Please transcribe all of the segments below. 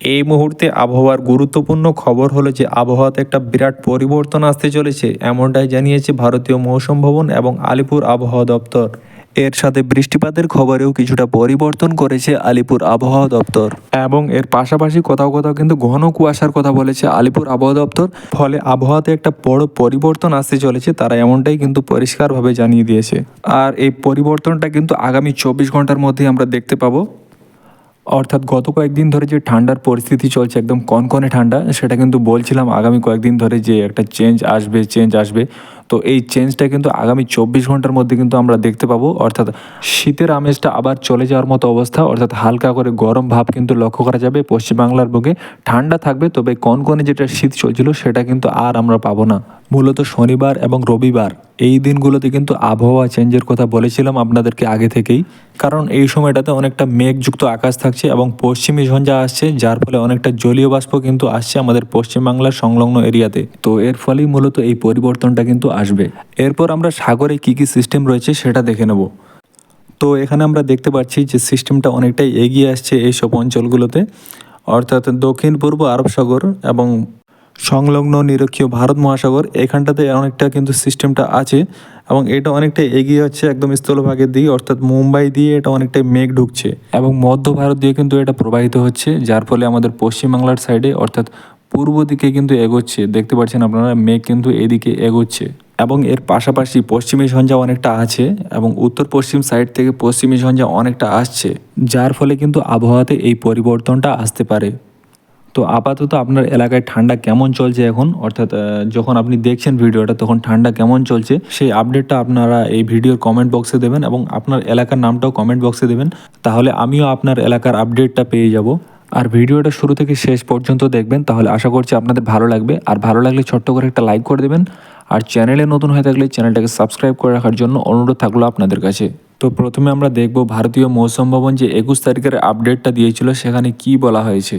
এই মুহূর্তে আবহাওয়ার গুরুত্বপূর্ণ খবর হলো যে আবহাওয়াতে একটা বিরাট পরিবর্তন আসতে চলেছে, এমনটাই জানিয়েছে ভারতীয় মৌসুম ভবন এবং আলিপুর আবহাওয়া দপ্তর। এর সাথে বৃষ্টিপাতের খবরেও কিছুটা পরিবর্তন করেছে আলিপুর আবহাওয়া দপ্তর, এবং এর পাশাপাশি কোথাও কোথাও কিন্তু ঘন কুয়াশার কথা বলেছে আলিপুর আবহাওয়া দপ্তর। ফলে আবহাওয়াতে একটা বড় পরিবর্তন আসতে চলেছে, তারা এমনটাই কিন্তু পরিষ্কারভাবে জানিয়ে দিয়েছে। আর এই পরিবর্তনটা কিন্তু আগামী 24 ঘন্টার মধ্যেই আমরা দেখতে পাবো। অর্থাৎ গত কয়েকদিন ধরে যে ঠান্ডার পরিস্থিতি চলছে, একদম কনকনে ঠান্ডা, সেটা কিন্তু বলছিলাম আগামী কয়েকদিন ধরে যে একটা চেঞ্জ আসবে। তো এই চেঞ্জটা কিন্তু আগামী 24 ঘন্টার মধ্যে কিন্তু আমরা দেখতে পাবো। অর্থাৎ শীতের আমেজটা আবার চলে যাওয়ার মতো অবস্থা, অর্থাৎ হালকা করে গরম ভাব কিন্তু লক্ষ্য করা যাবে পশ্চিমবাংলার বুকে। ঠান্ডা থাকবে, তবে কনকনে যেটা শীত চলছিল সেটা কিন্তু আর আমরা পাবো না। মূলত শনিবার এবং রবিবার এই দিনগুলোতে কিন্তু আবহাওয়া চেঞ্জের কথা বলেছিলাম আপনাদেরকে আগে থেকেই, কারণ এই সময়টাতে অনেকটা মেঘযুক্ত আকাশ থাকছে এবং পশ্চিমী ঝঞ্ঝা আসছে, যার ফলে অনেকটা জলীয় বাষ্প কিন্তু আসছে আমাদের পশ্চিমবাংলার সংলগ্ন এরিয়াতে। তো এর ফলেই মূলত এই পরিবর্তনটা কিন্তু আসবে। এরপর আমরা সাগরে কী কী সিস্টেম রয়েছে সেটা দেখে নেব। তো এখানে আমরা দেখতে পাচ্ছি যে সিস্টেমটা অনেকটাই এগিয়ে আসছে এইসব অঞ্চলগুলোতে, অর্থাৎ দক্ষিণ পূর্ব আরব সাগর এবং সংলগ্ন নিরক্ষীয় ভারত মহাসাগর, এখানটাতে অনেকটা কিন্তু সিস্টেমটা আছে এবং এটা অনেকটা এগিয়ে হচ্ছে একদম স্থলভাগের দিকে, অর্থাৎ মুম্বাই দিয়ে এটা অনেকটাই মেঘ ঢুকছে এবং মধ্য ভারত দিয়ে কিন্তু এটা প্রবাহিত হচ্ছে, যার ফলে আমাদের পশ্চিমবাংলার সাইডে অর্থাৎ পূর্ব দিকে কিন্তু এগোচ্ছে। দেখতে পাচ্ছেন আপনারা মেঘ কিন্তু এদিকে এগোচ্ছে এবং এর পাশাপাশি পশ্চিমী ঝঞ্ঝা অনেকটা আছে এবং উত্তর পশ্চিম সাইড থেকে পশ্চিমী ঝঞ্ঝা অনেকটা আসছে, যার ফলে কিন্তু আবহাওয়াতে এই পরিবর্তনটা আসতে পারে। তো আপাতত আপনার এলাকায় ঠান্ডা কেমন চলছে এখন, অর্থাৎ যখন আপনি দেখছেন ভিডিওটা তখন ঠান্ডা কেমন চলছে সেই আপডেটটা আপনারা এই ভিডিওর কমেন্ট বক্সে দেবেন এবং আপনার এলাকার নামটাও কমেন্ট বক্সে দেবেন, তাহলে আমিও আপনার এলাকার আপডেটটা পেয়ে যাব। আর ভিডিওটা শুরু থেকে শেষ পর্যন্ত দেখবেন, তাহলে আশা করছি আপনাদের ভালো লাগবে। আর ভালো লাগলে ছোট্ট করে একটা লাইক করে দেবেন, আর চ্যানেলে নতুন হয়ে থাকলে চ্যানেলটাকে সাবস্ক্রাইব করে রাখার জন্য অনুরোধ থাকলো আপনাদের কাছে। তো প্রথমে আমরা দেখব ভারতীয় মৌসুম ভবন যে 21 তারিখের আপডেটটা দিয়েছিল সেখানে কি বলা হয়েছে।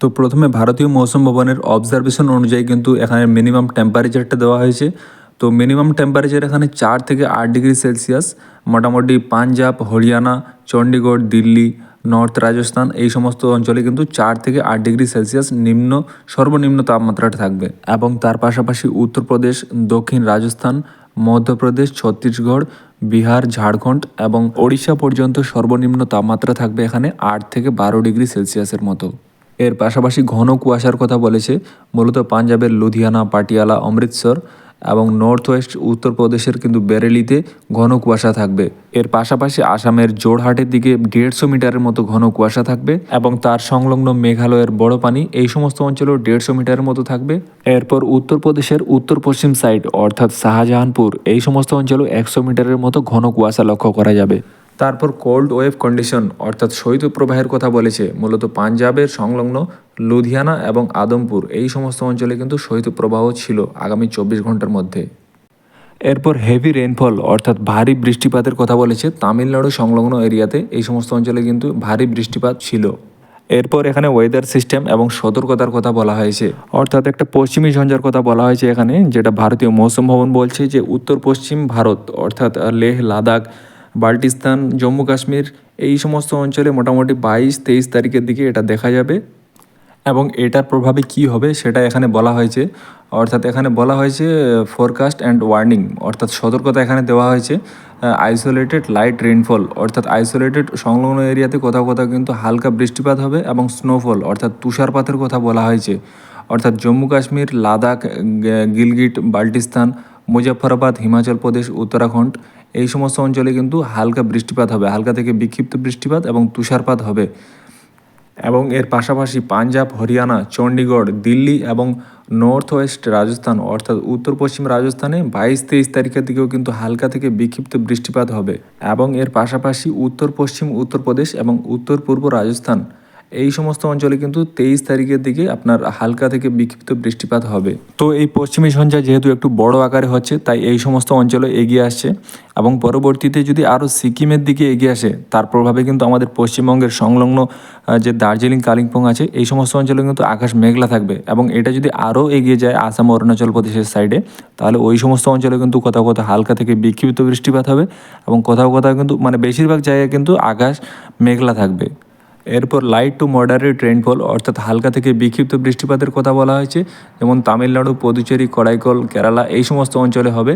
তো প্রথমে ভারতীয় মৌসুম ভবনের অবজারভেশন অনুযায়ী কিন্তু এখানে মিনিমাম টেম্পারেচারটা দেওয়া হয়েছে। তো মিনিমাম টেম্পারেচার এখানে 4 থেকে 8 ডিগ্রি সেলসিয়াস, মোটামুটি পাঞ্জাব, হরিয়ানা, চণ্ডীগড়, দিল্লি, নর্থ রাজস্থান এই সমস্ত অঞ্চলে কিন্তু 4 থেকে 8 ডিগ্রি সেলসিয়াস সর্বনিম্ন তাপমাত্রাটা থাকবে। এবং তার পাশাপাশি উত্তরপ্রদেশ, দক্ষিণ রাজস্থান, মধ্যপ্রদেশ, ছত্তিশগড়, বিহার, ঝাড়খণ্ড এবং ওড়িশা পর্যন্ত সর্বনিম্ন তাপমাত্রা থাকবে এখানে 8 থেকে 12 ডিগ্রি সেলসিয়াসের মতো। এর পাশাপাশি ঘন কুয়াশার কথা বলেছে, মূলত পাঞ্জাবের লুধিয়ানা, পাটিয়ালা, অমৃতসর এবং নর্থ ওয়েস্ট উত্তরপ্রদেশের কিন্তু বেরেলিতে ঘন কুয়াশা থাকবে। এর পাশাপাশি আসামের জোরহাটের দিকে 150 মিটারের মতো ঘন কুয়াশা থাকবে এবং তার সংলগ্ন মেঘালয়ের বড় পানি এই সমস্ত অঞ্চলেও 150 মিটারের মতো থাকবে। এরপর উত্তরপ্রদেশের উত্তর পশ্চিম সাইড অর্থাৎ শাহজাহানপুর এই সমস্ত অঞ্চলেও 100 মিটারের মতো ঘন কুয়াশা লক্ষ্য করা যাবে। তারপর কোল্ড ওয়েভ কন্ডিশন অর্থাৎ শৈত্যপ্রবাহের কথা বলেছে, মূলত পাঞ্জাবের সংলগ্ন লুধিয়ানা এবং আদমপুর এই সমস্ত অঞ্চলে কিন্তু শৈত্যপ্রবাহ ছিল আগামী 24 ঘন্টার মধ্যে। এরপর হেভি রেইনফল অর্থাৎ ভারী বৃষ্টিপাতের কথা বলেছে, তামিলনাড়ু সংলগ্ন এরিয়াতে এই সমস্ত অঞ্চলে কিন্তু ভারী বৃষ্টিপাত ছিল। এরপর এখানে ওয়েদার সিস্টেম এবং সতর্কতার কথা বলা হয়েছে, অর্থাৎ একটা পশ্চিমী ঝঞ্ঝার কথা বলা হয়েছে এখানে, যেটা ভারতীয় মৌসুম ভবন বলছে যে উত্তর পশ্চিম ভারত অর্থাৎ লেহ, লাদাখ, বাল্টিস্তান, জম্মু কাশ্মীর এই সমস্ত অঞ্চলে মোটামুটি 22-23 তারিখের দিকে এটা দেখা যাবে। এবং এটার প্রভাবে কি হবে সেটা এখানে বলা হয়েছে, অর্থাৎ এখানে বলা হয়েছে ফোরকাস্ট অ্যান্ড ওয়ার্নিং, অর্থাৎ সতর্কতা এখানে দেওয়া হয়েছে আইসোলেটেড লাইট রেইনফল, অর্থাৎ আইসোলেটেড সংলগ্ন এরিয়াতে কোথাও কোথাও কিন্তু হালকা বৃষ্টিপাত হবে এবং স্নোফল অর্থাৎ তুষারপাতের কথা বলা হয়েছে, অর্থাৎ জম্মু কাশ্মীর, লাদাখ, গিলগিট, বাল্টিস্তান, মুজফ্ফরাবাদ, হিমাচল প্রদেশ, উত্তরাখণ্ড এই সমস্ত অঞ্চলে কিন্তু হালকা বৃষ্টিপাত হবে, হালকা থেকে বিক্ষিপ্ত বৃষ্টিপাত এবং তুষারপাত হবে। এবং এর পাশাপাশি পাঞ্জাব, হরিয়ানা, চণ্ডীগড়, দিল্লি এবং নর্থ ওয়েস্ট রাজস্থান অর্থাৎ উত্তর পশ্চিম রাজস্থানে 22-23 তারিখের দিকেও কিন্তু হালকা থেকে বিক্ষিপ্ত বৃষ্টিপাত হবে। এবং এর পাশাপাশি উত্তর পশ্চিম উত্তরপ্রদেশ এবং উত্তর পূর্ব রাজস্থান এই সমস্ত অঞ্চলে কিন্তু 23 তারিখের দিকে আপনার হালকা থেকে বিক্ষিপ্ত বৃষ্টিপাত হবে। তো এই পশ্চিমী ঝঞ্ঝা যেহেতু একটু বড় আকারে হচ্ছে, তাই এই সমস্ত অঞ্চলে এগিয়ে আসছে এবং পরবর্তীতে যদি আরও সিকিমের দিকে এগিয়ে আসে তার প্রভাবে কিন্তু আমাদের পশ্চিমবঙ্গের সংলগ্ন যে দার্জিলিং, কালিম্পং আছে এই সমস্ত অঞ্চলে কিন্তু আকাশ মেঘলা থাকবে। এবং এটা যদি আরও এগিয়ে যায় আসাম, অরুণাচল প্রদেশের সাইডে, তাহলে ওই সমস্ত অঞ্চলে কিন্তু কোথাও কোথাও হালকা থেকে বিক্ষিপ্ত বৃষ্টিপাত হবে এবং কোথাও কোথাও কিন্তু মানে বেশিরভাগ জায়গায় কিন্তু আকাশ মেঘলা থাকবে। এরপর লাইট টু মডারেট রেইনফল অর্থাৎ হালকা থেকে বিক্ষিপ্ত বৃষ্টিপাতের কথা বলা হয়েছে, যেমন তামিলনাড়ু, পুদুচেরি, করাইকল, কেরালা এই সমস্ত অঞ্চলে হবে।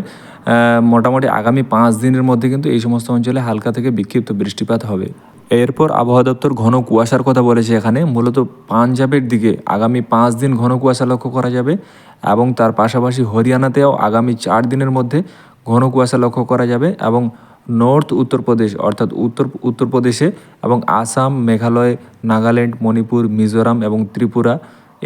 মোটামুটি আগামী 5 দিনের মধ্যে কিন্তু এই সমস্ত অঞ্চলে হালকা থেকে বিক্ষিপ্ত বৃষ্টিপাত হবে। এরপর আবহাওয়া দপ্তর ঘন কুয়াশার কথা বলেছে এখানে, মূলত পাঞ্জাবের দিকে আগামী 5 দিন ঘন কুয়াশা লক্ষ্য করা যাবে এবং তার পাশাপাশি হরিয়ানাতেও আগামী 4 দিনের মধ্যে ঘন কুয়াশা লক্ষ্য করা যাবে এবং নর্থ উত্তরপ্রদেশ অর্থাৎ উত্তরপ্রদেশে এবং আসাম, মেঘালয়, নাগাল্যান্ড, মণিপুর, মিজোরাম এবং ত্রিপুরা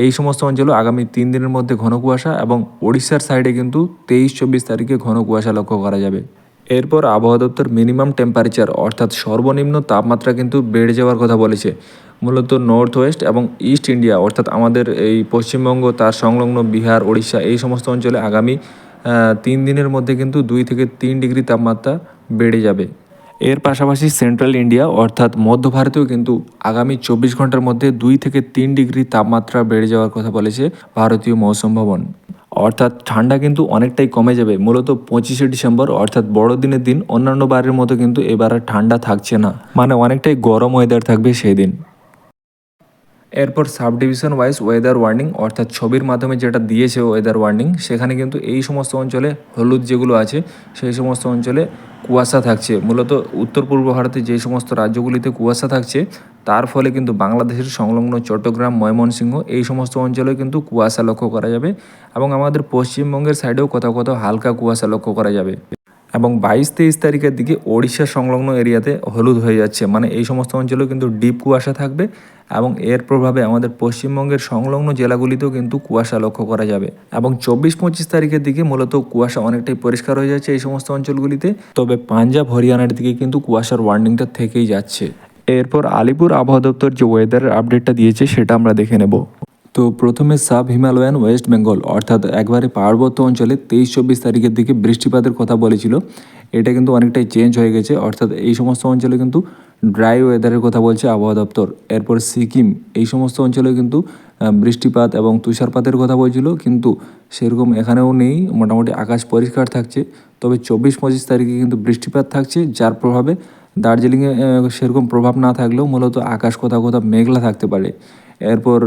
এই সমস্ত অঞ্চলে আগামী 3 দিনের মধ্যে ঘন কুয়াশা এবং ওড়িশার সাইডে কিন্তু 23-24 তারিখে ঘন কুয়াশা লক্ষ্য করা যাবে। এরপর আবহাওয়া দপ্তর মিনিমাম টেম্পারেচার অর্থাৎ সর্বনিম্ন তাপমাত্রা কিন্তু বেড়ে যাওয়ার কথা বলেছে, মূলত নর্থ ওয়েস্ট এবং ইস্ট ইন্ডিয়া অর্থাৎ আমাদের এই পশ্চিমবঙ্গ, তার সংলগ্ন বিহার, ওড়িশা এই সমস্ত অঞ্চলে আগামী 3 দিনের মধ্যে কিন্তু 2 থেকে 3 ডিগ্রি তাপমাত্রা বেড়ে যাবে। এর পাশাপাশি সেন্ট্রাল ইন্ডিয়া অর্থাৎ মধ্য ভারতেও কিন্তু আগামী 24 ঘন্টার মধ্যে 2 থেকে 3 ডিগ্রি তাপমাত্রা বেড়ে যাওয়ার কথা বলেছে ভারতীয় মৌসুম ভবন। অর্থাৎ ঠান্ডা কিন্তু অনেকটাই কমে যাবে, মূলত 25শে ডিসেম্বর অর্থাৎ বড়দিনের দিন অন্যান্য বারের মতো কিন্তু এবার আর ঠান্ডা থাকছে না, মানে অনেকটাই গরম ওয়েদার থাকবে সেই দিন। এরপর sub division wise weather warning অর্থাৎ ছবির মাধ্যমে যেটা দিয়েছে ওয়েদার ওয়ার্নিং, সেখানে কিন্তু এই সমস্ত অঞ্চলে হলুদ যেগুলো আছে সেই সমস্ত অঞ্চলে কুয়াশা থাকছে। মূলত উত্তর পূর্ব ভারতে যে সমস্ত রাজ্যগুলিতে কুয়াশা থাকছে তার ফলে কিন্তু বাংলাদেশের সংলগ্ন চট্টগ্রাম, ময়মনসিংহ এই সমস্ত অঞ্চলেও কিন্তু কুয়াশা লক্ষ্য করা যাবে এবং আমাদের পশ্চিমবঙ্গের সাইডেও কোথাও কোথাও হালকা কুয়াশা লক্ষ্য করা যাবে। এবং 22-23 তারিখের দিকে ওড়িশা সংলগ্ন এরিয়াতে হলুদ হয়ে যাচ্ছে, মানে এই সমস্ত অঞ্চলেও কিন্তু ডিপ কুয়াশা থাকবে এবং এর প্রভাবে আমাদের পশ্চিমবঙ্গের সংলগ্ন জেলাগুলিতেও কিন্তু কুয়াশা লক্ষ্য করা যাবে। এবং 24-25 তারিখের দিকে মূলত কুয়াশা অনেকটাই পরিষ্কার হয়ে যাচ্ছে এই সমস্ত অঞ্চলগুলিতে, তবে পাঞ্জাব, হরিয়ানার দিকে কিন্তু কুয়াশার ওয়ার্নিংটা থেকেই যাচ্ছে। এরপর আলিপুর আবহাওয়া দপ্তর যে ওয়েদারের আপডেটটা দিয়েছে সেটা আমরা দেখে নেব। তো প্রথমে সাব হিমালয়ান ওয়েস্ট বেঙ্গল অর্থাৎ একবারে পার্বত্য অঞ্চলে 23-24 তারিখের দিকে বৃষ্টিপাতের কথা বলেছিল, এটা কিন্তু অনেকটাই চেঞ্জ হয়ে গেছে, অর্থাৎ এই সমস্ত অঞ্চলে কিন্তু ড্রাই ওয়েদারের কথা বলছে আবহাওয়া দপ্তর। এরপর সিকিম এই সমস্ত অঞ্চলে কিন্তু বৃষ্টিপাত এবং তুষারপাতের কথা বলছিল, কিন্তু সেরকম এখানেও নেই, মোটামুটি আকাশ পরিষ্কার থাকছে। তবে 24-25 তারিখে কিন্তু বৃষ্টিপাত থাকছে, যার প্রভাবে দার্জিলিংয়ে সেরকম প্রভাব না থাকলেও মূলত আকাশ কোথাও কোথাও মেঘলা থাকতে পারে। এরপর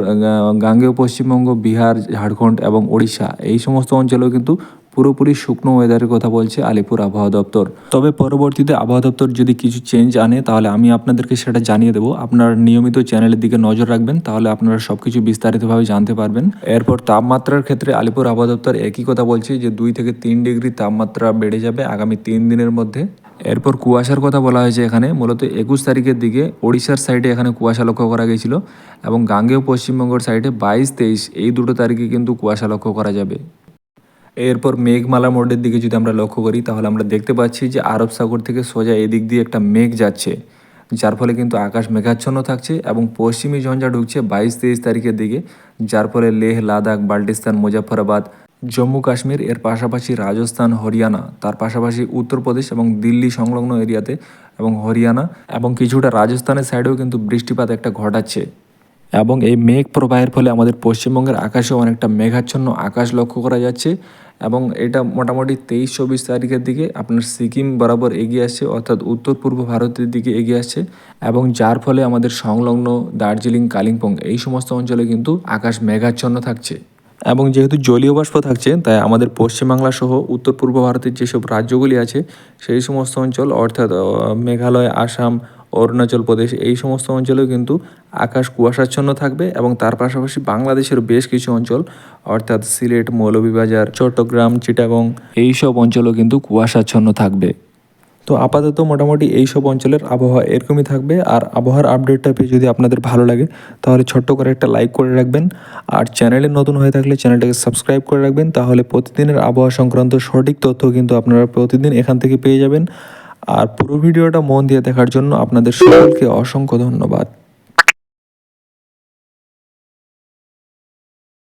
গাঙ্গেয় পশ্চিমবঙ্গ, বিহার, ঝাড়খণ্ড এবং ওড়িশা এই সমস্ত অঞ্চলেও কিন্তু পুরোপুরি শুকনো ওয়েদারের কথা বলছে আলিপুর আবহাওয়া দপ্তর। তবে পরবর্তীতে আবহাওয়া দপ্তর যদি কিছু চেঞ্জ আনে তাহলে আমি আপনাদেরকে সেটা জানিয়ে দেবো। আপনারা নিয়মিত চ্যানেলের দিকে নজর রাখবেন, তাহলে আপনারা সব কিছু বিস্তারিতভাবে জানতে পারবেন। এরপর তাপমাত্রার ক্ষেত্রে আলিপুর আবহাওয়া দপ্তর একই কথা বলছে যে 2 থেকে 3 ডিগ্রি তাপমাত্রা বেড়ে যাবে আগামী 3 দিনের মধ্যে। এরপর কুয়াশার কথা বলা হয়েছে এখানে, মূলত 21 তারিখের দিকে ওড়িশার সাইডে এখানে কুয়াশা লক্ষ্য করা গেছিলো এবং গাঙ্গেয় পশ্চিমবঙ্গের সাইডে 22-23 এই দুটো তারিখে কিন্তু কুয়াশা লক্ষ্য করা যাবে। এরপর মেঘমালা মোড়ের দিকে যদি আমরা লক্ষ্য করি তাহলে আমরা দেখতে পাচ্ছি যে আরব সাগর থেকে সোজা এদিক দিয়ে একটা মেঘ যাচ্ছে, যার ফলে কিন্তু আকাশ মেঘাচ্ছন্ন থাকছে এবং পশ্চিমী ঝঞ্ঝা ঢুকছে 22-23 তারিখের দিকে, যার ফলে লেহ, লাদাখ, বাল্টিস্তান, মুজাফফরাবাদ, জম্মু কাশ্মীর, এর পাশাপাশি রাজস্থান, হরিয়ানা, তার পাশাপাশি উত্তরপ্রদেশ এবং দিল্লি সংলগ্ন এরিয়াতে এবং হরিয়ানা এবং কিছুটা রাজস্থানের সাইডেও কিন্তু বৃষ্টিপাত একটা ঘটাচ্ছে। এবং এই মেঘ প্রবাহের ফলে আমাদের পশ্চিমবঙ্গের আকাশেও অনেকটা মেঘাচ্ছন্ন আকাশ লক্ষ্য করা যাচ্ছে এবং এটা মোটামুটি 23-24 তারিখের দিকে আপনার সিকিম বরাবর এগিয়ে আসছে, অর্থাৎ উত্তর পূর্ব ভারতের দিকে এগিয়ে আসছে এবং যার ফলে আমাদের সংলগ্ন দার্জিলিং, কালিম্পং এই সমস্ত অঞ্চলে কিন্তু আকাশ মেঘাচ্ছন্ন থাকছে। এবং যেহেতু জলীয় বাষ্প থাকছে তাই আমাদের পশ্চিমবাংলা সহ উত্তর পূর্ব ভারতের যেসব রাজ্যগুলি আছে সেই সমস্ত অঞ্চল অর্থাৎ মেঘালয়, আসাম, অরুণাচল প্রদেশ এই সমস্ত অঞ্চলেও কিন্তু আকাশ কুয়াশাচ্ছন্ন থাকবে এবং তার পাশাপাশি বাংলাদেশের বেশ কিছু অঞ্চল অর্থাৎ সিলেট, মৌলভীবাজার, চট্টগ্রাম, চিটাগং এই সব অঞ্চলেও কিন্তু কুয়াশাচ্ছন্ন থাকবে। তো আপাতত মোটামুটি এই সব অঞ্চলের আবহাওয়া এরকমই থাকবে। আর আবহাওয়ার আপডেটটা পেয়ে যদি আপনাদের ভালো লাগে তাহলে ছোট্ট করে একটা লাইক করে রাখবেন, আর চ্যানেলে নতুন হয়ে থাকলে চ্যানেলটাকে সাবস্ক্রাইব করে রাখবেন, তাহলে প্রতিদিনের আবহাওয়া সংক্রান্ত সঠিক তথ্য কিন্তু আপনারা প্রতিদিন এখান থেকে পেয়ে যাবেন। আর পুরো ভিডিওটা মন দিয়ে দেখার জন্য আপনাদের সকলকে অসংখ্য ধন্যবাদ।